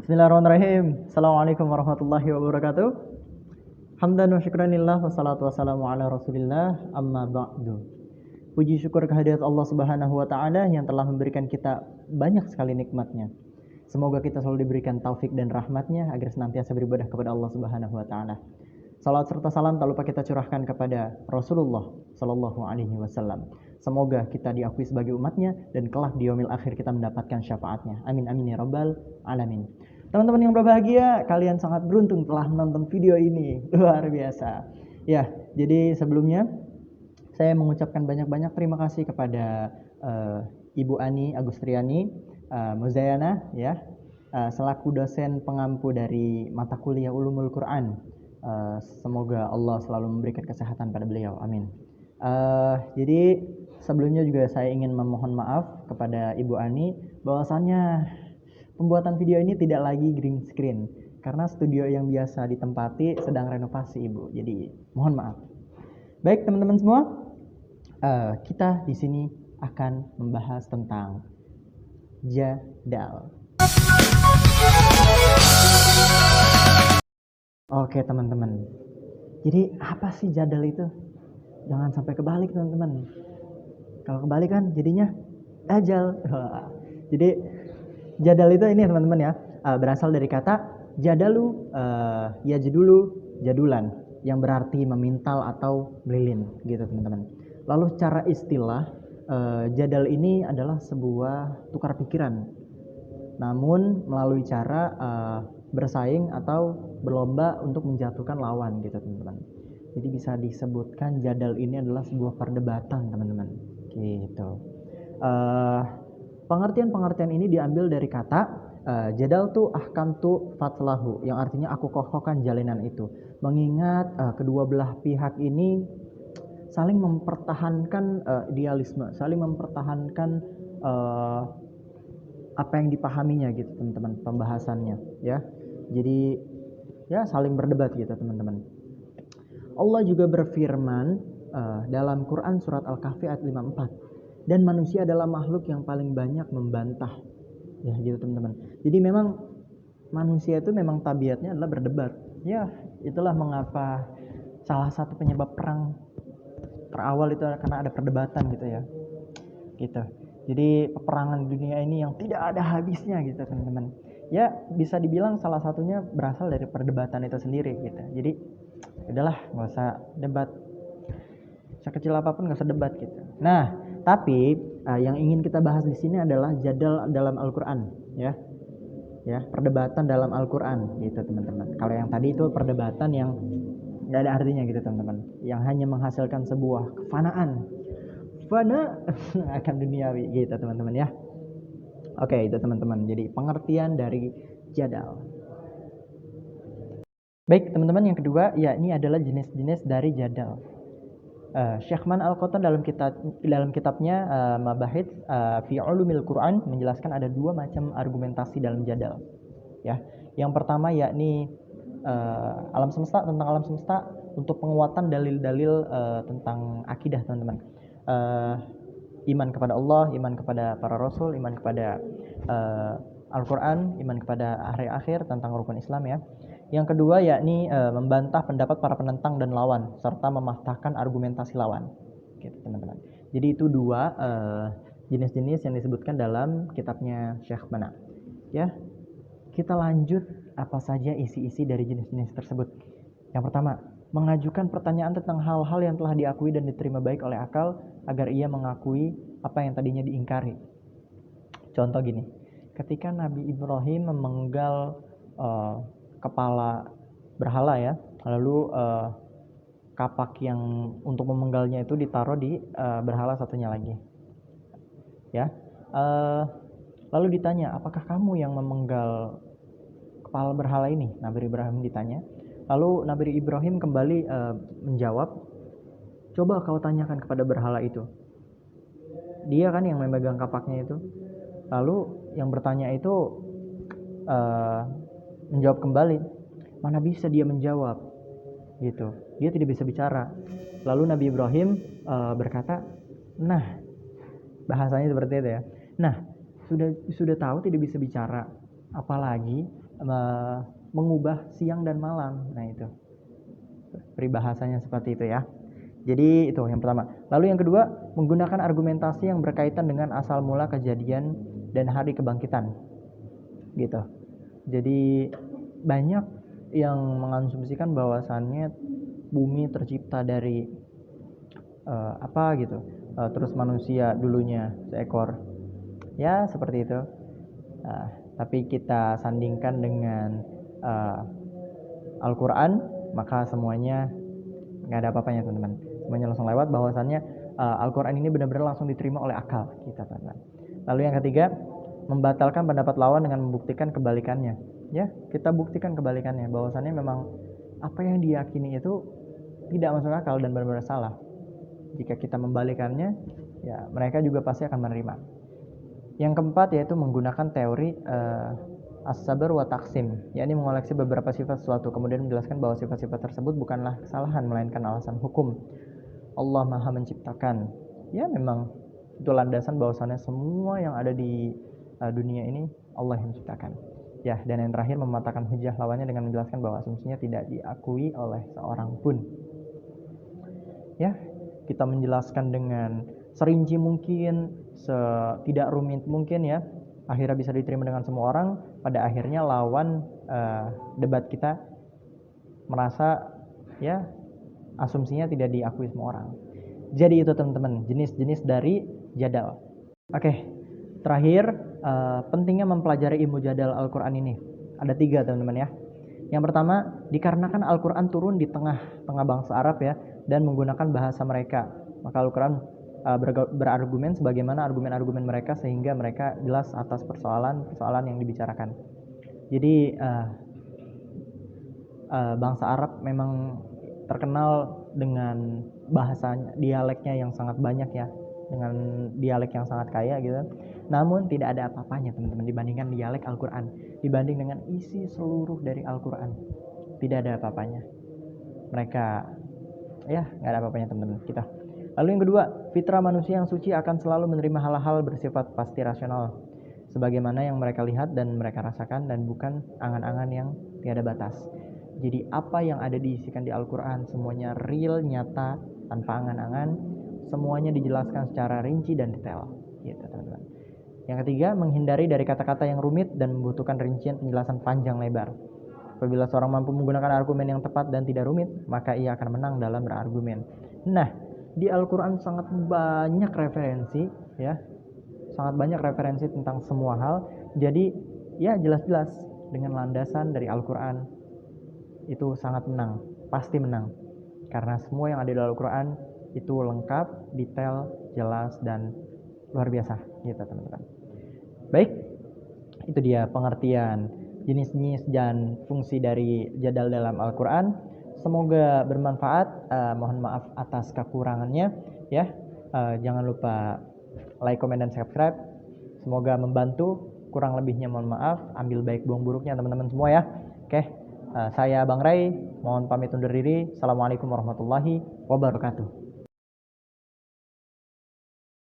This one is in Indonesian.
Bismillahirrahmanirrahim. Assalamualaikum warahmatullahi wabarakatuh. Hamdan wa syukranillah wassalatu wassalamu ala rasulillah amma ba'du. Puji syukur kehadirat Allah subhanahu wa ta'ala yang telah memberikan kita banyak sekali nikmatnya. Semoga kita selalu diberikan taufik dan rahmatnya agar senantiasa beribadah kepada Allah subhanahu wa ta'ala. Salawat serta salam tak lupa kita curahkan kepada Rasulullah sallallahu alaihi wasallam. Semoga kita diakui sebagai umatnya dan kelak di yaumil akhir kita mendapatkan syafaatnya. Amin amin ya rabbal alamin. Teman-teman yang berbahagia, kalian sangat beruntung telah menonton video ini. Luar biasa. Ya, jadi sebelumnya saya mengucapkan banyak-banyak terima kasih kepada Ibu Ani Agustriani Muzayana ya, selaku dosen pengampu dari mata kuliah Ulumul Quran. Semoga Allah selalu memberikan kesehatan pada beliau. Amin. Jadi sebelumnya juga saya ingin memohon maaf kepada Ibu Ani bahwasannya pembuatan video ini tidak lagi green screen karena studio yang biasa ditempati sedang renovasi Ibu. Jadi mohon maaf. Baik teman-teman semua, kita di sini akan membahas tentang jadal. Oke teman-teman, jadi apa sih jadal itu? Jangan sampai kebalik teman-teman. Kalau kebalik kan jadinya ajal. Jadi jadal itu ini teman-teman ya, berasal dari kata jadalu, yajidulu, jadulan, yang berarti memintal atau melilin gitu teman-teman. Lalu secara istilah, jadal ini adalah sebuah tukar pikiran, namun melalui cara bersaing atau berlomba untuk menjatuhkan lawan gitu teman-teman. Jadi bisa disebutkan jadal ini adalah sebuah perdebatan teman-teman gitu. Pengertian ini diambil dari kata jadal tu ahkamtu fatlahu, yang artinya aku kokohkan jalinan itu. Mengingat kedua belah pihak ini saling mempertahankan idealisme, saling mempertahankan apa yang dipahaminya gitu teman-teman, pembahasannya ya. Jadi ya saling berdebat gitu teman-teman. Allah juga berfirman dalam Quran surat Al-Kahfi ayat 54, dan manusia adalah makhluk yang paling banyak membantah ya gitu teman-teman. Jadi memang manusia itu memang tabiatnya adalah berdebat ya. Itulah mengapa salah satu penyebab perang terawal itu karena ada perdebatan gitu ya gitu. Jadi peperangan dunia ini yang tidak ada habisnya gitu teman-teman ya, bisa dibilang salah satunya berasal dari perdebatan itu sendiri gitu. Jadi udahlah, nggak usah debat, sekecil apapun nggak usah debat gitu. Nah tapi yang ingin kita bahas di sini adalah jadal dalam Al-Quran ya, perdebatan dalam Al-Quran gitu teman-teman. Kalau yang tadi itu perdebatan yang nggak ada artinya gitu teman-teman, yang hanya menghasilkan sebuah kefanaan, fana akan duniawi gitu teman-teman ya. Oke, itu teman-teman. Jadi pengertian dari jadal. Baik teman-teman, yang kedua yakni adalah jenis-jenis dari jadal. Syekh Man Al-Qattan dalam kitabnya Mabahith fi Ulumil Quran menjelaskan ada dua macam argumentasi dalam jadal. Ya, yang pertama yakni alam semesta, tentang alam semesta untuk penguatan dalil-dalil tentang akidah teman-teman. Iman kepada Allah, iman kepada para rasul, iman kepada Al-Quran, iman kepada hari akhir, tentang rukun Islam ya. Yang kedua yakni membantah pendapat para penentang dan lawan serta mematahkan argumentasi lawan gitu teman-teman. Jadi itu dua jenis-jenis yang disebutkan dalam kitabnya Syekh Mana ya. Kita lanjut apa saja isi-isi dari jenis-jenis tersebut. Yang pertama, mengajukan pertanyaan tentang hal-hal yang telah diakui dan diterima baik oleh akal agar ia mengakui apa yang tadinya diingkari. Contoh gini, ketika Nabi Ibrahim memenggal kepala berhala ya, lalu kapak yang untuk memenggalnya itu ditaruh di berhala satunya lagi ya. Lalu ditanya, apakah kamu yang memenggal kepala berhala ini? Nabi Ibrahim ditanya. Lalu Nabi Ibrahim kembali menjawab, coba kau tanyakan kepada berhala itu. Dia kan yang memegang kapaknya itu. Lalu yang bertanya itu menjawab kembali, mana bisa dia menjawab gitu, dia tidak bisa bicara. Lalu Nabi Ibrahim berkata, nah, bahasanya seperti itu ya. Nah, sudah tahu tidak bisa bicara, apalagi mengubah siang dan malam. Nah itu peribahasanya seperti itu ya. Jadi itu yang pertama. Lalu yang kedua, menggunakan argumentasi yang berkaitan dengan asal mula kejadian dan hari kebangkitan. Gitu. Jadi banyak yang mengasumsikan bahwasannya bumi tercipta dari apa gitu. Terus manusia dulunya seekor. Ya, seperti itu. Tapi kita sandingkan dengan Al-Quran, maka semuanya nggak ada apa-apanya teman-teman. Semuanya langsung lewat bahwasannya Al-Quran ini benar-benar langsung diterima oleh akal kita teman-teman. Lalu yang ketiga, membatalkan pendapat lawan dengan membuktikan kebalikannya. Ya, kita buktikan kebalikannya bahwasannya memang apa yang diyakini itu tidak masuk akal dan benar-benar salah. Jika kita membalikannya, ya mereka juga pasti akan menerima. Yang keempat yaitu menggunakan teori as-sabr wa taksim, yakni mengoleksi beberapa sifat sesuatu kemudian menjelaskan bahwa sifat-sifat tersebut bukanlah kesalahan melainkan alasan hukum. Allah Maha menciptakan. Ya memang itu landasan bahwasannya semua yang ada di dunia ini Allah yang menciptakan. Ya, dan yang terakhir mematahkan hujah lawannya dengan menjelaskan bahwa asumsinya tidak diakui oleh seorang pun. Ya, kita menjelaskan dengan serinci mungkin, tidak rumit mungkin ya, akhirnya bisa diterima dengan semua orang. Pada akhirnya lawan debat kita merasa ya asumsinya tidak diakui semua orang. Jadi itu teman-teman jenis-jenis dari jadal. Oke, terakhir pentingnya mempelajari ilmu jadal Al-Quran ini. Ada 3 teman-teman ya. Yang pertama, dikarenakan Al-Quran turun di tengah bangsa Arab ya, dan menggunakan bahasa mereka, maka Al-Quran berargumen sebagaimana argumen-argumen mereka sehingga mereka jelas atas persoalan yang dibicarakan. Jadi bangsa Arab memang terkenal dengan bahasanya, dialeknya yang sangat banyak ya, dengan dialek yang sangat kaya gitu. Namun tidak ada apa-apanya teman-teman dibandingkan dialek Al-Quran, dibanding dengan isi seluruh dari Al-Quran. Tidak ada apa-apanya. Mereka ya nggak ada apa-apanya teman-teman kita. Lalu yang kedua, fitrah manusia yang suci akan selalu menerima hal-hal bersifat pasti rasional, sebagaimana yang mereka lihat dan mereka rasakan, dan bukan angan-angan yang tiada batas. Jadi apa yang ada diisikan di Al-Quran semuanya real, nyata, tanpa angan-angan, semuanya dijelaskan secara rinci dan detail gitu teman-teman. Yang ketiga, menghindari dari kata-kata yang rumit dan membutuhkan rincian penjelasan panjang lebar. Apabila seorang mampu menggunakan argumen yang tepat dan tidak rumit, maka ia akan menang dalam berargumen. Nah, di Al-Quran sangat banyak referensi ya, sangat banyak referensi tentang semua hal. Jadi ya jelas-jelas dengan landasan dari Al-Quran itu sangat menang, pasti menang. Karena semua yang ada di Al-Quran itu lengkap, detail, jelas, dan luar biasa gitu teman-teman. Baik, itu dia pengertian jenis-jenis dan fungsi dari jadal dalam Al-Quran. Semoga bermanfaat. Mohon maaf atas kekurangannya ya. Jangan lupa like, comment, dan subscribe. Semoga membantu. Kurang lebihnya mohon maaf. Ambil baik buang buruknya teman-teman semua ya. Oke, saya Bang Ray. Mohon pamit undur diri. Assalamualaikum warahmatullahi wabarakatuh.